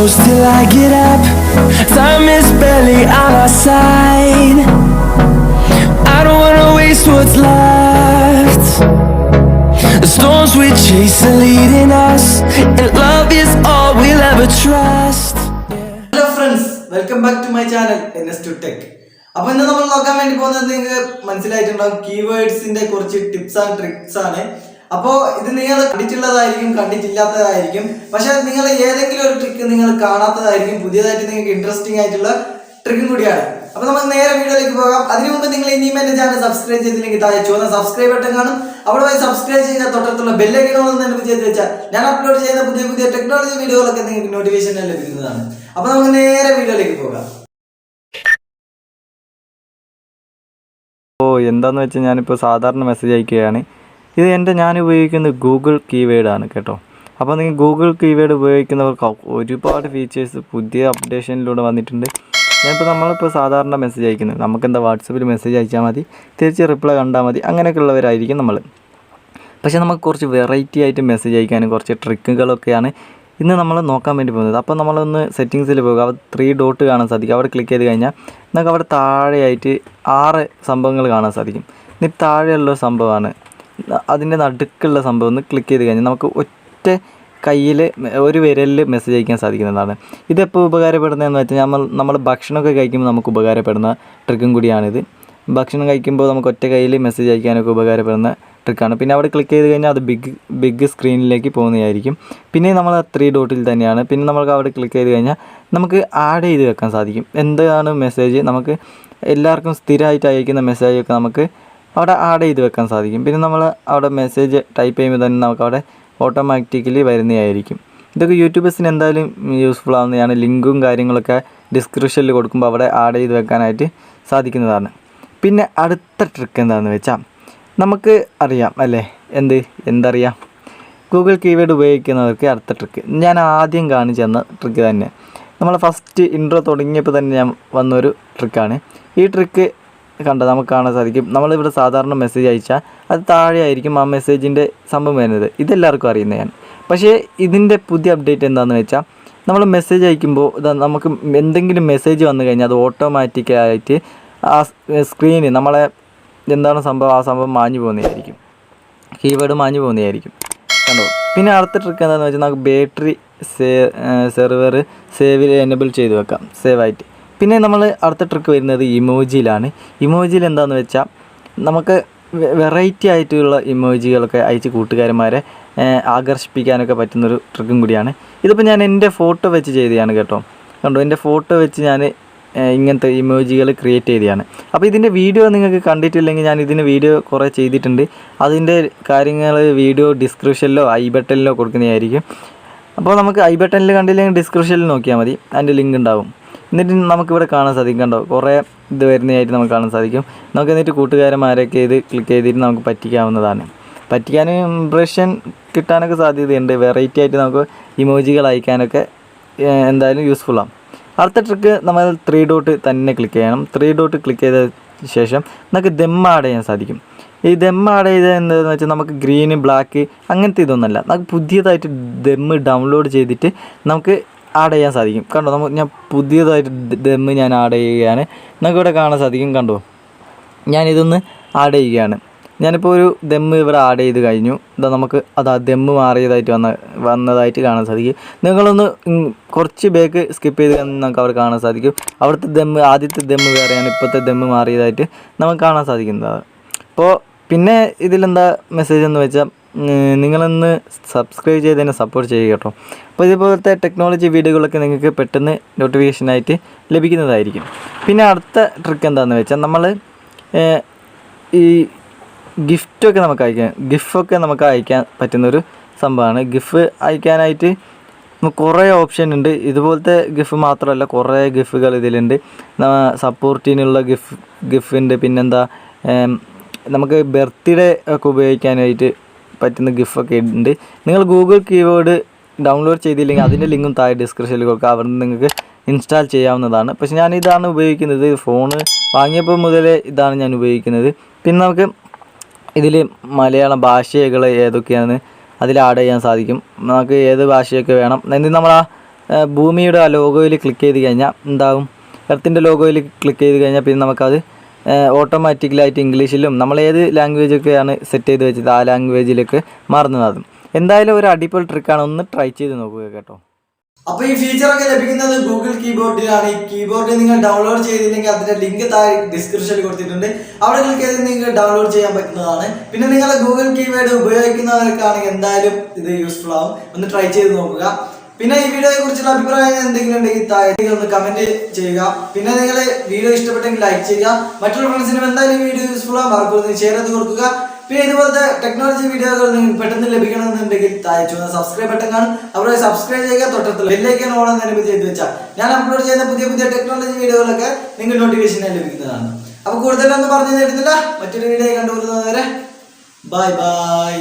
close till I get up. Time is barely on our side. I don't wanna waste what's left. The storms we chase are leading us, and love is all we'll ever trust. Hello friends, welcome back to my channel NS2 TECH. അപ്പോൾ ഇന്ന് നമ്മൾ നോക്കാൻ വേണ്ടി പോകുന്നത് നിങ്ങൾക്ക് മനസ്സിലായിട്ടുണ്ടാവും, കീവേഡ്സിന്റെ കുറച്ച് tips and tricks ആണ്. അപ്പോൾ ഇത് നിങ്ങൾ കണ്ടിട്ടുള്ളതായിരിക്കും, കണ്ടിട്ടില്ലാത്തതായിരിക്കും. പക്ഷെ നിങ്ങൾ ഏതെങ്കിലും ഒരു ട്രിക്ക് നിങ്ങൾ കാണാത്തതായിരിക്കും, പുതിയതായിട്ട് നിങ്ങൾക്ക് ഇൻട്രസ്റ്റിംഗ് ആയിട്ടുള്ള ട്രിക്കും കൂടിയാണ്. അപ്പോൾ നമുക്ക് നേരെ വീഡിയോയിലേക്ക് പോകാം. അതിനു മുമ്പ് നിങ്ങൾ ഇനിയും എൻ്റെ ചാനൽ സബ്സ്ക്രൈബ് ചെയ്തില്ലെങ്കിൽ താഴെ ചുവന്ന സബ്സ്ക്രൈബ് ബട്ടൺ കാണും, അവിടെ പോയി സബ്സ്ക്രൈബ് ചെയ്യുക. തൊട്ടടുത്തുള്ള ബെല്ലൈക്കൺ എന്ന് ചെയ്ത് വെച്ചാൽ ഞാൻ അപ്ലോഡ് ചെയ്യുന്ന പുതിയ പുതിയ ടെക്നോളജി വീഡിയോകളൊക്കെ നിങ്ങൾക്ക് നോട്ടിഫിക്കേഷൻ ലഭിക്കുന്നതാണ്. അപ്പോൾ നമുക്ക് നേരെ വീഡിയോയിലേക്ക് പോകാം. എന്താന്ന് വെച്ചാൽ ഞാനിപ്പോൾ സാധാരണ മെസ്സേജ് അയക്കുകയാണ്. ഇത് ഞാൻ ഉപയോഗിക്കുന്നത് ഗൂഗിൾ കീവേഡാണ് കേട്ടോ. അപ്പോൾ നിങ്ങൾ ഗൂഗിൾ കീവേഡ് ഉപയോഗിക്കുന്നവർക്ക് ഒരുപാട് ഫീച്ചേഴ്സ് പുതിയ അപ്ഡേഷനിലൂടെ വന്നിട്ടുണ്ട്. നമ്മളിപ്പോൾ സാധാരണ മെസ്സേജ് അയക്കുന്നത്, നമുക്കെന്താ വാട്സപ്പിൽ മെസ്സേജ് അയച്ചാൽ മതി, തിരിച്ച് റിപ്ലൈ കണ്ടാൽ മതി, അങ്ങനെയൊക്കെ ഉള്ളവരായിരിക്കും നമ്മൾ. പക്ഷേ നമുക്ക് കുറച്ച് വെറൈറ്റി ആയിട്ട് മെസ്സേജ് അയക്കാനും കുറച്ച് ട്രിക്കുകളൊക്കെയാണ് ഇന്ന് നമ്മൾ നോക്കാൻ വേണ്ടി പോകുന്നത്. അപ്പോൾ നമ്മളൊന്ന് സെറ്റിങ്സിൽ പോകുക, അവിടെ 3 ഡോട്ട് കാണാൻ സാധിക്കും. അവിടെ ക്ലിക്ക് ചെയ്ത് കഴിഞ്ഞാൽ നമുക്ക് അവിടെ താഴെയായിട്ട് 6 സംഭവങ്ങൾ കാണാൻ സാധിക്കും. ഇനി താഴെയുള്ള സംഭവമാണ് അതിൻ്റെ നടുക്കുള്ള സംഭവം. ഒന്ന് ക്ലിക്ക് ചെയ്ത് കഴിഞ്ഞാൽ നമുക്ക് ഒറ്റ കയ്യിൽ ഒരു വിരലിൽ മെസ്സേജ് അയക്കാൻ സാധിക്കുന്നതാണ്. ഇതെപ്പോൾ ഉപകാരപ്പെടുന്നതെന്ന് വെച്ചാൽ നമ്മൾ ഭക്ഷണമൊക്കെ കഴിക്കുമ്പോൾ നമുക്ക് ഉപകാരപ്പെടുന്ന ട്രിക്കും കൂടിയാണിത്. ഭക്ഷണം കഴിക്കുമ്പോൾ നമുക്ക് ഒറ്റ കയ്യിൽ മെസ്സേജ് അയക്കാനൊക്കെ ഉപകാരപ്പെടുന്ന ട്രിക്കാണ്. പിന്നെ അവിടെ ക്ലിക്ക് ചെയ്ത് കഴിഞ്ഞാൽ അത് ബിഗ് സ്ക്രീനിലേക്ക് പോകുന്നതായിരിക്കും. പിന്നെ നമ്മൾ 3 ഡോട്ടിൽ തന്നെയാണ്. പിന്നെ നമുക്ക് അവിടെ ക്ലിക്ക് ചെയ്ത് കഴിഞ്ഞാൽ നമുക്ക് ആഡ് ചെയ്ത് വെക്കാൻ സാധിക്കും. എന്താണ് മെസ്സേജ്, നമുക്ക് എല്ലാവർക്കും സ്ഥിരമായിട്ട് അയക്കുന്ന മെസ്സേജൊക്കെ നമുക്ക് അവിടെ ആഡ് ചെയ്ത് വെക്കാൻ സാധിക്കും. പിന്നെ നമ്മൾ അവിടെ മെസ്സേജ് ടൈപ്പ് ചെയ്യുമ്പോൾ തന്നെ നമുക്ക് അവിടെ ഓട്ടോമാറ്റിക്കലി വരുന്നതായിരിക്കും. ഇതൊക്കെ യൂട്യൂബേഴ്സിന് എന്തായാലും യൂസ്ഫുൾ ആവുന്നതാണ്. ലിങ്കും കാര്യങ്ങളൊക്കെ ഡിസ്ക്രിപ്ഷനിൽ കൊടുക്കുമ്പോൾ അവിടെ ആഡ് ചെയ്ത് വെക്കാനായിട്ട് സാധിക്കുന്നതാണ്. പിന്നെ അടുത്ത ട്രിക്ക് എന്താണെന്ന് വെച്ചാൽ നമുക്ക് അറിയാം അല്ലേ, എന്തറിയാം, ഗൂഗിൾ കീവേഡ് ഉപയോഗിക്കുന്നവർക്ക് അടുത്ത ട്രിക്ക് ഞാൻ ആദ്യം കാണിച്ചു തന്ന ട്രിക്ക് തന്നെ. നമ്മൾ ഫസ്റ്റ് ഇൻട്രോ തുടങ്ങിയപ്പോൾ തന്നെ ഞാൻ വന്നൊരു ട്രിക്കാണ്. ഈ ട്രിക്ക് നമുക്ക് കാണാൻ സാധിക്കും. നമ്മളിവിടെ സാധാരണ മെസ്സേജ് അയച്ചാൽ അത് താഴെ ആയിരിക്കും ആ മെസ്സേജിൻ്റെ സംഭവം വരുന്നത്. ഇതെല്ലാവർക്കും അറിയുന്നതാണ്. പക്ഷേ ഇതിൻ്റെ പുതിയ അപ്ഡേറ്റ് എന്താണെന്ന് വെച്ചാൽ നമ്മൾ മെസ്സേജ് അയക്കുമ്പോൾ നമുക്ക് എന്തെങ്കിലും മെസ്സേജ് വന്നു കഴിഞ്ഞാൽ അത് ഓട്ടോമാറ്റിക്കായിട്ട് ആ സ്ക്രീന് നമ്മളെ എന്താണ് സംഭവം, ആ സംഭവം മാഞ്ഞു പോകുന്നതായിരിക്കും, കീവേഡ് മാഞ്ഞു പോകുന്നതായിരിക്കും കണ്ടോ. പിന്നെ അടുത്ത ട്രിക്ക് എന്താണെന്ന് വെച്ചാൽ നമുക്ക് ബാറ്ററി സെർവർ സേവിൽ എനേബിൾ ചെയ്ത് വെക്കാം, സേവായിട്ട്. പിന്നെ നമ്മൾ അടുത്ത ട്രിക്ക് വരുന്നത് ഇമോജിയിലാണ്. ഇമോജിയിൽ എന്താണെന്ന് വെച്ചാൽ നമുക്ക് വെറൈറ്റി ആയിട്ടുള്ള ഇമോജികളൊക്കെ അയച്ച് കൂട്ടുകാരന്മാരെ ആകർഷിപ്പിക്കാനൊക്കെ പറ്റുന്നൊരു ട്രിക്കും കൂടിയാണ്. ഇതിപ്പോൾ ഞാൻ എൻ്റെ ഫോട്ടോ വെച്ച് ചെയ്തതാണ് കേട്ടോ. കണ്ടോ, എൻ്റെ ഫോട്ടോ വെച്ച് ഞാൻ ഇങ്ങനത്തെ ഇമോജികൾ ക്രിയേറ്റ് ചെയ്തതാണ്. അപ്പോൾ ഇതിൻ്റെ വീഡിയോ നിങ്ങൾക്ക് കണ്ടിട്ടില്ലെങ്കിൽ ഞാൻ ഇതിന് വീഡിയോ കുറേ ചെയ്തിട്ടുണ്ട്. അതിൻ്റെ കാര്യങ്ങൾ വീഡിയോ ഡിസ്ക്രിപ്ഷനിലോ ഐ ബട്ടണിലോ കൊടുക്കുന്നതായിരിക്കും. അപ്പോൾ നമുക്ക് ഐ ബട്ടണിൽ കണ്ടില്ലെങ്കിൽ ഡിസ്ക്രിപ്ഷനിൽ നോക്കിയാൽ മതി, അതിൻ്റെ ലിങ്ക് ഉണ്ടാവും. എന്നിട്ട് നമുക്കിവിടെ കാണാൻ സാധിക്കും കണ്ടോ, കുറേ ഇത് വരുന്നതായിട്ട് നമുക്ക് കാണാൻ സാധിക്കും. നമുക്ക് എന്നിട്ട് കൂട്ടുകാരന്മാരൊക്കെ ഇത് ക്ലിക്ക് ചെയ്തിട്ട് നമുക്ക് പറ്റിക്കാവുന്നതാണ്. പറ്റിക്കാനും ഇംപ്രഷൻ കിട്ടാനൊക്കെ സാധ്യതയുണ്ട്. വെറൈറ്റി ആയിട്ട് നമുക്ക് ഇമോജികൾ അയക്കാനൊക്കെ എന്തായാലും യൂസ്ഫുള്ളാണ്. അടുത്ത ട്രിക്ക് നമ്മൾ 3 ഡോട്ട് തന്നെ ക്ലിക്ക് ചെയ്യണം. 3 ഡോട്ട് ക്ലിക്ക് ചെയ്ത ശേഷം നമുക്ക് ദം ആഡ് ചെയ്യാൻ സാധിക്കും. ഈ ദം ആഡ് ചെയ്ത് എന്താണെന്ന് വെച്ചാൽ നമുക്ക് ഗ്രീന് ബ്ലാക്ക് അങ്ങനത്തെ ഇതൊന്നുമല്ല, നമുക്ക് പുതിയതായിട്ട് ദം ഡൗൺലോഡ് ചെയ്തിട്ട് നമുക്ക് ആഡ് ചെയ്യാൻ സാധിക്കും. കണ്ടോ, ഞാൻ പുതിയതായിട്ട് ദം ഞാൻ ആഡ് ചെയ്യുകയാണ്. നമുക്കിവിടെ കാണാൻ സാധിക്കും. കണ്ടോ, ഞാനിതൊന്ന് ആഡ് ചെയ്യുകയാണ്. ഞാനിപ്പോൾ ഒരു ദം ഇവിടെ ആഡ് ചെയ്ത് കഴിഞ്ഞു. നമുക്ക് ദം മാറിയതായിട്ട് വന്നതായിട്ട് കാണാൻ സാധിക്കും. നിങ്ങളൊന്ന് കുറച്ച് ബാക്ക് സ്കിപ്പ് ചെയ്ത് നമുക്ക് അവിടെ കാണാൻ സാധിക്കും. അവിടുത്തെ ആദ്യത്തെ ദം വേറെയാണ്, ഇപ്പോഴത്തെ ദം മാറിയതായിട്ട് നമുക്ക് കാണാൻ സാധിക്കുന്നതാണ്. അപ്പോൾ പിന്നെ ഇതിലെന്താ മെസ്സേജ് എന്ന് വെച്ചാൽ നിങ്ങളൊന്ന് സബ്സ്ക്രൈബ് ചെയ്ത് തന്നെ സപ്പോർട്ട് ചെയ്യുക കേട്ടോ. അപ്പോൾ ഇതുപോലത്തെ ടെക്നോളജി വീഡിയോകളൊക്കെ നിങ്ങൾക്ക് പെട്ടെന്ന് നോട്ടിഫിക്കേഷനായിട്ട് ലഭിക്കുന്നതായിരിക്കും. പിന്നെ അടുത്ത ട്രിക്ക് എന്താണെന്ന് വെച്ചാൽ നമ്മൾ ഈ ഗിഫ്റ്റൊക്കെ നമുക്ക് അയക്കാൻ പറ്റുന്നൊരു സംഭവമാണ്. ഗിഫ് അയക്കാനായിട്ട് കുറേ ഓപ്ഷൻ ഉണ്ട്. ഇതുപോലത്തെ ഗിഫ് മാത്രമല്ല, കുറേ ഗിഫുകൾ ഇതിലുണ്ട്. സപ്പോർട്ടിനുള്ള ഗിഫ് ഉണ്ട്. പിന്നെന്താ, നമുക്ക് ബർത്ത്ഡേ ഒക്കെ ഉപയോഗിക്കാനായിട്ട് പറ്റുന്ന ഗിഫൊക്കെ ഉണ്ട്. നിങ്ങൾ ഗൂഗിൾ കീവേഡ് ഡൗൺലോഡ് ചെയ്തില്ലെങ്കിൽ അതിൻ്റെ ലിങ്കും താഴെ ഡിസ്ക്രിപ്ഷനിൽ കൊടുക്കുക, അവിടെ നിന്ന് നിങ്ങൾക്ക് ഇൻസ്റ്റാൾ ചെയ്യാവുന്നതാണ്. പക്ഷേ ഞാനിതാണ് ഉപയോഗിക്കുന്നത്. ഫോണ് വാങ്ങിയപ്പോൾ മുതലേ ഇതാണ് ഞാൻ ഉപയോഗിക്കുന്നത്. പിന്നെ നമുക്ക് ഇതിൽ മലയാളം ഭാഷകൾ ഏതൊക്കെയാണ് അതിൽ ആഡ് ചെയ്യാൻ സാധിക്കും. നമുക്ക് ഏത് ഭാഷയൊക്കെ വേണം എന്നിട്ട് നമ്മൾ ആ ഭൂമിയുടെ ആ ലോഗോയിൽ ക്ലിക്ക് ചെയ്ത് കഴിഞ്ഞാൽ എന്താകും, എർത്തിൻ്റെ ലോഗോയിൽ ക്ലിക്ക് ചെയ്ത് കഴിഞ്ഞാൽ പിന്നെ നമുക്കത് ഓട്ടോമാറ്റിക്കലായിട്ട് ഇംഗ്ലീഷിലും നമ്മൾ ഏത് ലാംഗ്വേജൊക്കെയാണ് സെറ്റ് ചെയ്ത് വെച്ചത് ആ ലാംഗ്വേജിലേക്ക് മാറുന്നതാകും. എന്തായാലും ഒരു അടിപൊളി ട്രിക്കാണ്, ഒന്ന് ട്രൈ ചെയ്ത് നോക്കുക കേട്ടോ. അപ്പൊ ഈ ഫീച്ചറൊക്കെ ലഭിക്കുന്നത് ഗൂഗിൾ കീബോർഡിലാണ്. ഈ കീബോർഡ് നിങ്ങൾ ഡൗൺലോഡ് ചെയ്തില്ലെങ്കിൽ അതിന്റെ ലിങ്ക് താഴെ ഡിസ്ക്രിപ്ഷനിൽ കൊടുത്തിട്ടുണ്ട്, അവിടെ ക്ലിക്ക് ചെയ്ത് നിങ്ങൾക്ക് ഡൗൺലോഡ് ചെയ്യാൻ പറ്റുന്നതാണ്. പിന്നെ നിങ്ങൾ ഗൂഗിൾ കീവേഡ് ഉപയോഗിക്കുന്നവർക്കാണെങ്കിൽ എന്തായാലും ഇത് യൂസ്ഫുൾ ആവും, ഒന്ന് ട്രൈ ചെയ്ത് നോക്കുക. പിന്നെ ഈ വീഡിയോയെ കുറിച്ചുള്ള അഭിപ്രായങ്ങൾ എന്തെങ്കിലും ഉണ്ടെങ്കിൽ താഴെ ഒന്ന് കമന്റ് ചെയ്യുക. പിന്നെ നിങ്ങൾ വീഡിയോ ഇഷ്ടപ്പെട്ടെങ്കിൽ ലൈക്ക് ചെയ്യുക. മറ്റുള്ള ഫ്രണ്ട്സിനും എന്തായാലും ഈ വീഡിയോ യൂസ്ഫുൾ ആവും, മറക്കരുത് ഷെയർ ചെയ്ത് കൊടുക്കുക. പിന്നെ ഇതുപോലത്തെ ടെക്നോളജി വീഡിയോകൾ നിങ്ങൾക്ക് പെട്ടെന്ന് ലഭിക്കണമെന്നുണ്ടെങ്കിൽ താഴെ ചുവന്ന സബ്സ്ക്രൈബ് ബട്ടൺ കാണും, അവിടെ സബ്സ്ക്രൈബ് ചെയ്യുക. തൊട്ടടുത്തുള്ള ബെല്ലൈക്കൺ ഓൺ എന്ന് ചെയ്ത് വെച്ചാൽ ഞാൻ അപ്ലോഡ് ചെയ്യുന്ന പുതിയ പുതിയ ടെക്നോളജി വീഡിയോകളൊക്കെ നിങ്ങൾ നോട്ടിഫിക്കേഷൻ ലഭിക്കുന്നതാണ്. അപ്പൊ കൂടുതലൊന്നും പറഞ്ഞു തരുന്നില്ല, മറ്റൊരു വീഡിയോ കണ്ടുവരുന്നതുവരെ ബൈ ബൈ.